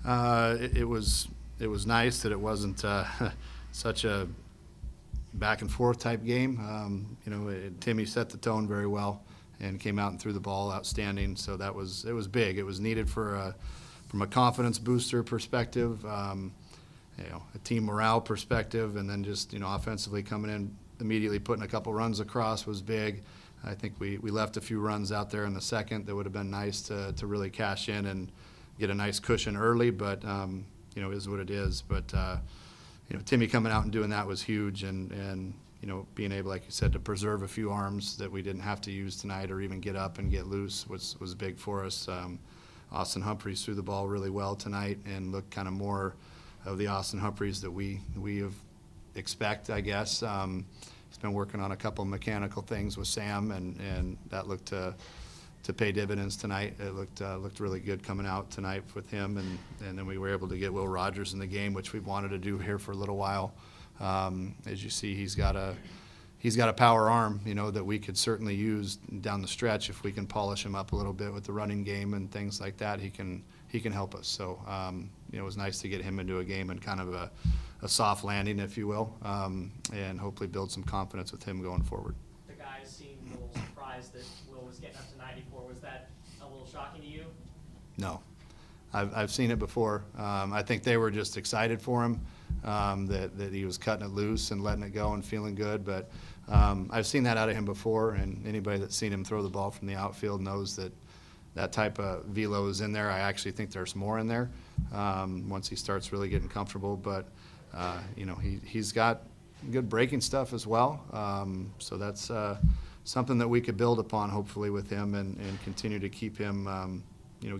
It was nice that it wasn't such a back and forth type game. Timmy set the tone very well and came out and threw the ball outstanding. So it was big. It was needed from a confidence booster perspective, a team morale perspective, and then just offensively coming in immediately putting a couple runs across was big. I think we left a few runs out there in the second that would have been nice to really cash in and get a nice cushion early, but is what it is. But Timmy coming out and doing that was huge, and being able, like you said, to preserve a few arms that we didn't have to use tonight or even get up and get loose was big for us. Austin Humphreys threw the ball really well tonight and looked kind of more of the Austin Humphreys that we expect, I guess. He's been working on a couple mechanical things with Sam, and that looked to pay dividends tonight. It looked really good coming out tonight with him, and then we were able to get Will Rogers in the game, which we've wanted to do here for a little while. As you see, he's got a power arm, that we could certainly use down the stretch if we can polish him up a little bit with the running game and things like that. He can help us. So it was nice to get him into a game and kind of a soft landing, if you will, and hopefully build some confidence with him going forward. The guys seemed a little surprised that Will was getting up to 94. Was that a little shocking to you? No. I've seen it before. I think they were just excited for him, that he was cutting it loose and letting it go and feeling good. But I've seen that out of him before, and anybody that's seen him throw the ball from the outfield knows that type of velo is in there. I actually think there's more in there once he starts really getting comfortable. But he's got good breaking stuff as well. So that's something that we could build upon, hopefully, with him and continue to keep him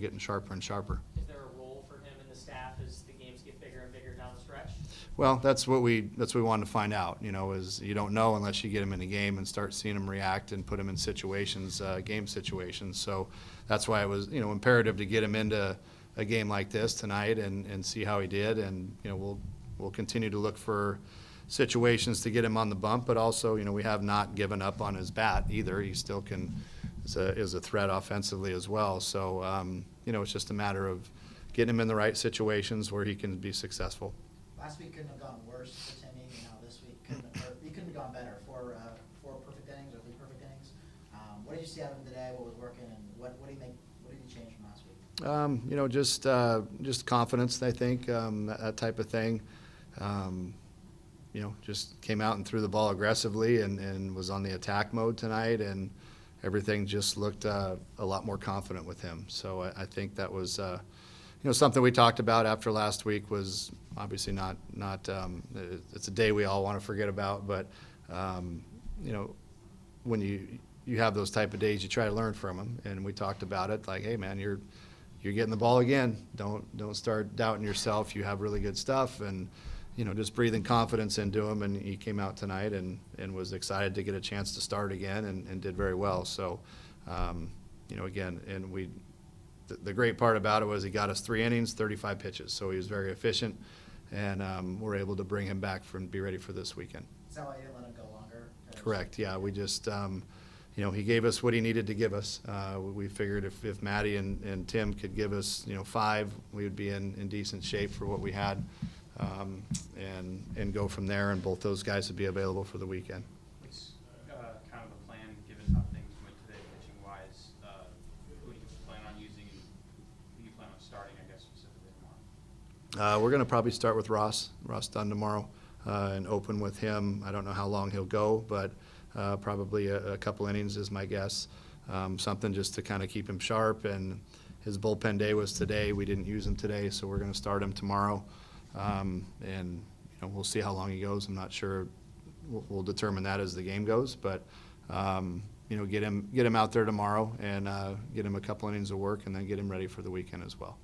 getting sharper and sharper. Is there a role for him in the staff as the games get bigger and bigger down the stretch? Well, that's what we wanted to find out. Is you don't know unless you get him in a game and start seeing him react and put him in situations, game situations. So that's why it was imperative to get him into a game like this tonight and see how he did. And we'll continue to look for situations to get him on the bump, but also we have not given up on his bat either. He still is a threat offensively as well. So it's just a matter of getting him in the right situations where he can be successful. Last week couldn't have gone worse for Timmy. This week he couldn't have gone better. Four perfect innings or 3 perfect innings. What did you see out of him today? What was working, and what do you think? What did he change from last week? Just confidence, I think, that type of thing. Just came out and threw the ball aggressively and was on the attack mode tonight, and everything just looked a lot more confident with him. So I think that was something we talked about after last week. Was obviously not it's a day we all want to forget about, but when you have those type of days, you try to learn from them, and we talked about it like, hey man, you're getting the ball again. Don't start doubting yourself. You have really good stuff, and just breathing confidence into him. And he came out tonight and was excited to get a chance to start again and did very well. So again, and the great part about it was he got us 3 innings, 35 pitches, so he was very efficient, and we're able to bring him back and be ready for this weekend. Is that why you didn't let him go longer? Correct. Yeah, we just he gave us what he needed to give us. We figured if Maddie and Tim could give us 5, we would be in decent shape for what we had, and go from there. And both those guys would be available for the weekend. What's kind of the plan given how things went today pitching wise? Who do you plan on using, and who do you plan on starting, I guess, specifically tomorrow? We're going to probably start with Ross Dunn tomorrow, and open with him. I don't know how long he'll go, but probably a couple innings is my guess. Something just to kind of keep him sharp. And his bullpen day was today. We didn't use him today, so we're going to start him tomorrow. And we'll see how long he goes. I'm not sure. We'll determine that as the game goes. But get him out there tomorrow and get him a couple innings of work, and then get him ready for the weekend as well.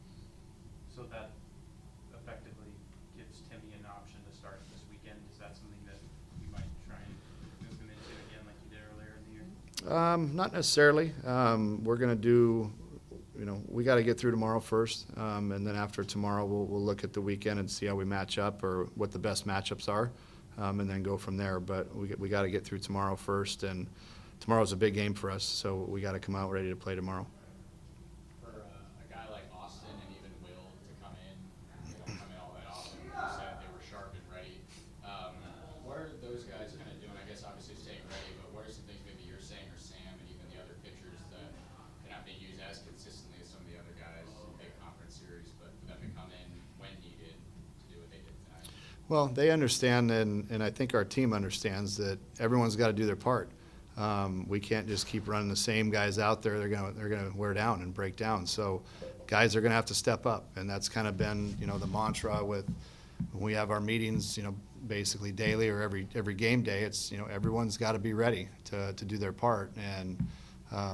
So that effectively gives Timmy an option to start this weekend. Is that something that you might try and move him into again like you did earlier in the year? Not necessarily. We're going to do, we got to get through tomorrow first, and then after tomorrow we'll look at the weekend and see how we match up or what the best matchups are, and then go from there. But we got to get through tomorrow first, and tomorrow's a big game for us, so we got to come out ready to play tomorrow. For a guy like Austin and even Will to come in Well, they understand, and I think our team understands that everyone's got to do their part. We can't just keep running the same guys out there. They're gonna wear down and break down. So guys are gonna have to step up, and that's kind of been, you know, the mantra with when we have our meetings, you know, basically daily or every game day. It's, you know, everyone's got to be ready to do their part, and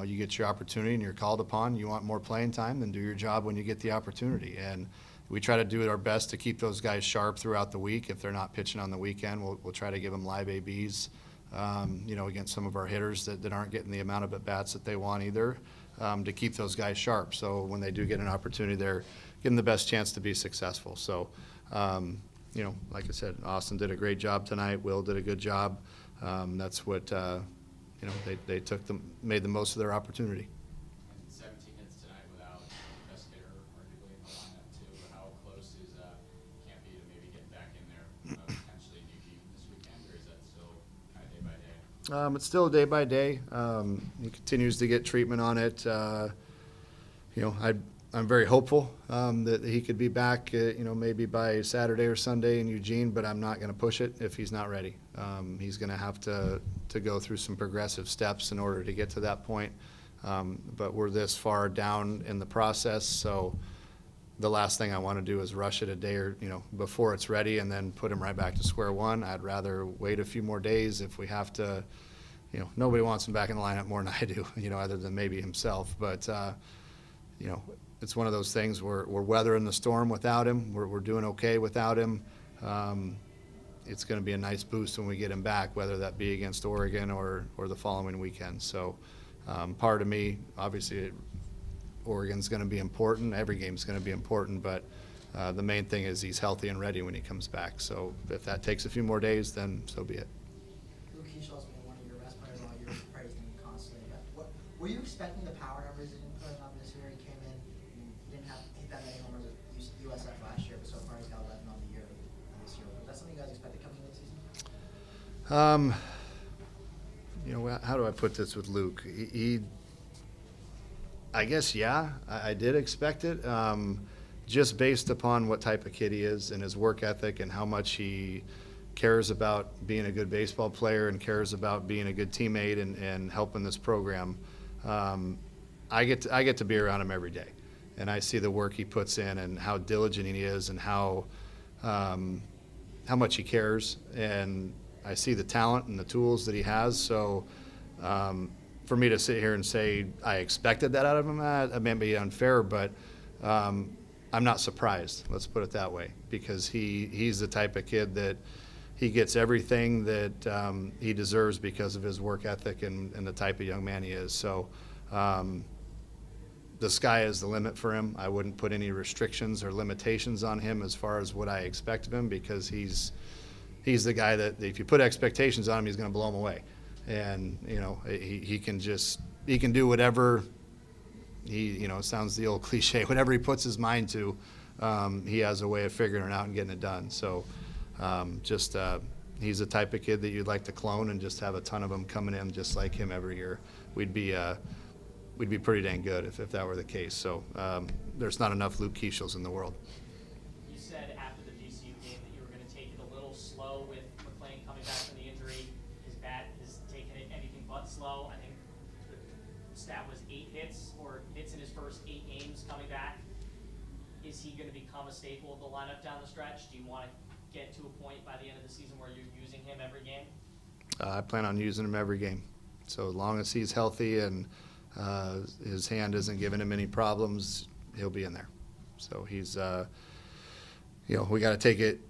you get your opportunity and you're called upon. You want more playing time, then do your job when you get the opportunity. And we try to do our best to keep those guys sharp throughout the week. If they're not pitching on the weekend, we'll try to give them live ABs, you know, against some of our hitters that aren't getting the amount of at-bats that they want either, to keep those guys sharp. So when they do get an opportunity, they're getting the best chance to be successful. So, you know, like I said, Austin did a great job tonight. Will did a good job. That's what, you know, they made the most of their opportunity. 17 hits tonight without the best hitter arguably in the lineup too. How close is Campy to maybe getting back in there potentially maybe this weekend, or is that still kind of day by day? It's still day by day. He continues to get treatment on it. You know, I'm very hopeful that he could be back, you know, maybe by Saturday or Sunday in Eugene, but I'm not going to push it if he's not ready. He's going to have to go through some progressive steps in order to get to that point. But we're this far down in the process, so the last thing I want to do is rush it a day or, you know, before it's ready and then put him right back to square one. I'd rather wait a few more days if we have to. You know, nobody wants him back in the lineup more than I do, you know, other than maybe himself. But, you know, it's one of those things where we're weathering the storm without him. We're doing okay without him. It's going to be a nice boost when we get him back, whether that be against Oregon or the following weekend. So part of me, obviously, Oregon's going to be important. Every game's going to be important, but the main thing is he's healthy and ready when he comes back. So if that takes a few more days, then so be it. Luke Keeshal's been one of your best players all year, praised him constantly. But were you expecting the power numbers he didn't put up this year? He came in, and he didn't have hit that many homers at USF last year, but so far he's got 11 on the year this year. Was that something you guys expected coming into the season? You know, how do I put this with Luke? I guess, yeah, I did expect it, just based upon what type of kid he is and his work ethic and how much he cares about being a good baseball player and cares about being a good teammate and helping this program. I get to be around him every day, and I see the work he puts in and how diligent he is and how much he cares, and I see the talent and the tools that he has. So for me to sit here and say I expected that out of him, that may be unfair, but I'm not surprised. Let's put it that way, because he's the type of kid that he gets everything that he deserves because of his work ethic and the type of young man he is. So the sky is the limit for him. I wouldn't put any restrictions or limitations on him as far as what I expect of him, because he's the guy that if you put expectations on him, he's going to blow them away. And, you know, he can do whatever it sounds the old cliche, whatever he puts his mind to, he has a way of figuring it out and getting it done. So he's the type of kid that you'd like to clone and just have a ton of them coming in just like him every year. We'd be pretty dang good if that were the case. So there's not enough Luke Keeshels in the world. You said after the VCU game that you were going to take it a little slow with McLean coming back from the injury. His bat has taken it anything but slow. I think the stat was 8 hits or hits in his first 8 games coming back. Is he going to become a staple of the lineup down the stretch? Do you want to get to a point by the end of the season where you're using him every game? I plan on using him every game. So as long as he's healthy and his hand isn't giving him any problems, he'll be in there. So he's, we got to take it,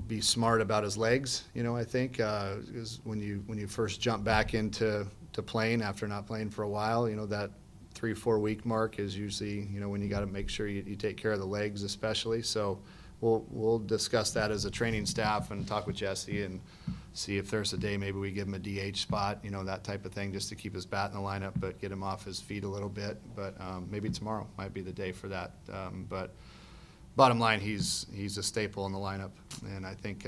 be smart about his legs. I think is when you first jump back into playing after not playing for a while, that 3-4 week mark is usually, when you got to make sure you take care of the legs especially. So we'll discuss that as a training staff and talk with Jesse and see if there's a day maybe we give him a DH spot, that type of thing, just to keep his bat in the lineup, but get him off his feet a little bit. But maybe tomorrow might be the day for that. But bottom line, he's a staple in the lineup, and I think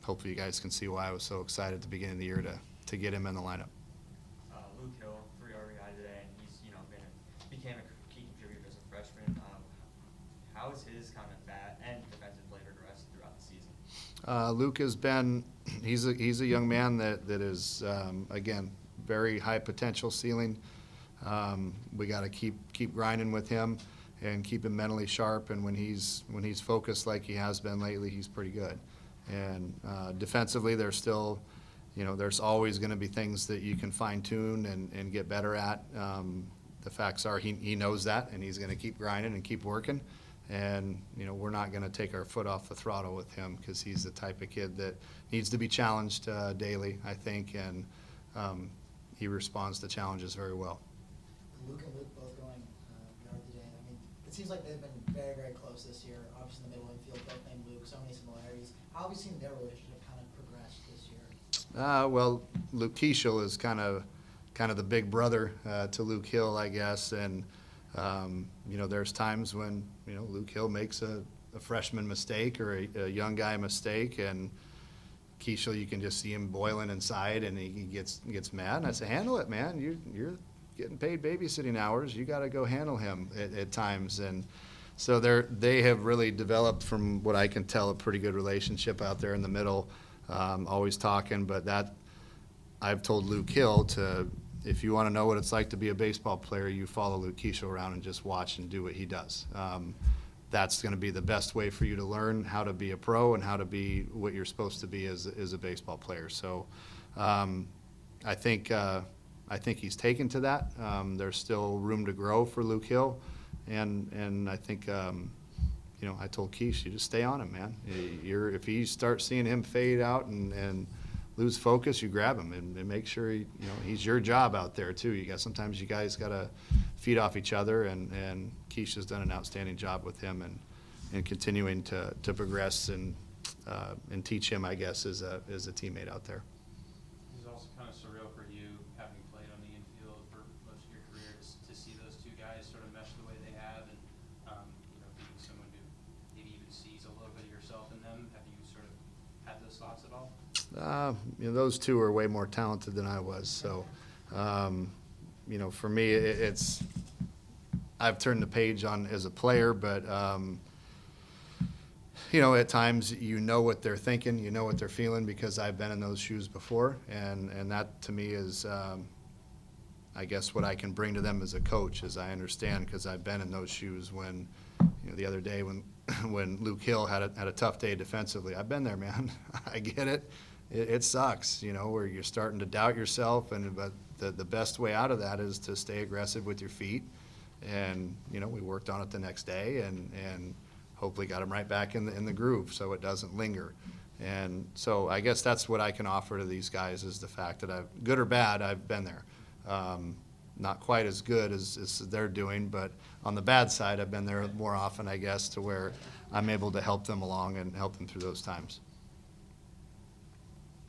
hopefully you guys can see why I was so excited at the beginning of the year to get him in the lineup. Luke Hill, 3 RBI today, and he's became a key contributor as a freshman. How has his kind of bat and defensive play progressed throughout the season? Luke has been, he's a young man that is, again, very high potential ceiling. We got to keep grinding with him and keep him mentally sharp. And when he's focused like he has been lately, he's pretty good. And defensively, there's still, there's always going to be things that you can fine tune and get better at. The facts are he knows that, and he's going to keep grinding and keep working. And, we're not going to take our foot off the throttle with him because he's the type of kid that needs to be challenged daily, I think, and he responds to challenges very well. Luke and Luke both going yard today. I mean, it seems like they've been very, very close this year. Obviously, in the middle infield, both named Luke, so many similarities. How have you seen their relationship kind of progress this year? Well, Luke Keishel is kind of the big brother to Luke Hill, I guess, and there's times when Luke Hill makes a freshman mistake or a young guy mistake, and Keishel, you can just see him boiling inside, and he gets mad. And I say, handle it, man. You're getting paid babysitting hours. You got to go handle him at times. And so they have really developed, from what I can tell, a pretty good relationship out there in the middle, always talking. But that I've told Luke Hill to, if you want to know what it's like to be a baseball player, you follow Luke Keishel around and just watch and do what he does. That's going to be the best way for you to learn how to be a pro and how to be what you're supposed to be as a baseball player. So I think he's taken to that. There's still room to grow for Luke Hill, and I think I told Keish, you just stay on him, man. If you start seeing him fade out and lose focus, you grab him and make sure he's your job out there too. Sometimes you guys got to feed off each other, and Keish has done an outstanding job with him and continuing to progress and teach him, I guess, as a teammate out there. It was also kind of surreal for you, having played on the infield for most of your career, to see those two guys sort of mesh the way they have, and being someone who maybe even sees a little bit of yourself in them. Have you sort of had those thoughts at all? Those two are way more talented than I was. So, for me, I've turned the page on as a player, but, at times what they're thinking, what they're feeling, because I've been in those shoes before. And that to me is, I guess, what I can bring to them as a coach, is I understand, because I've been in those shoes when, the other day when Luke Hill had a tough day defensively. I've been there, man. I get it. It sucks, where you're starting to doubt yourself, but the best way out of that is to stay aggressive with your feet. And, we worked on it the next day and hopefully got him right back in the groove so it doesn't linger. And so I guess that's what I can offer to these guys, is the fact that good or bad, I've been there. Not quite as good as they're doing, but on the bad side, I've been there more often, I guess, to where I'm able to help them along and help them through those times.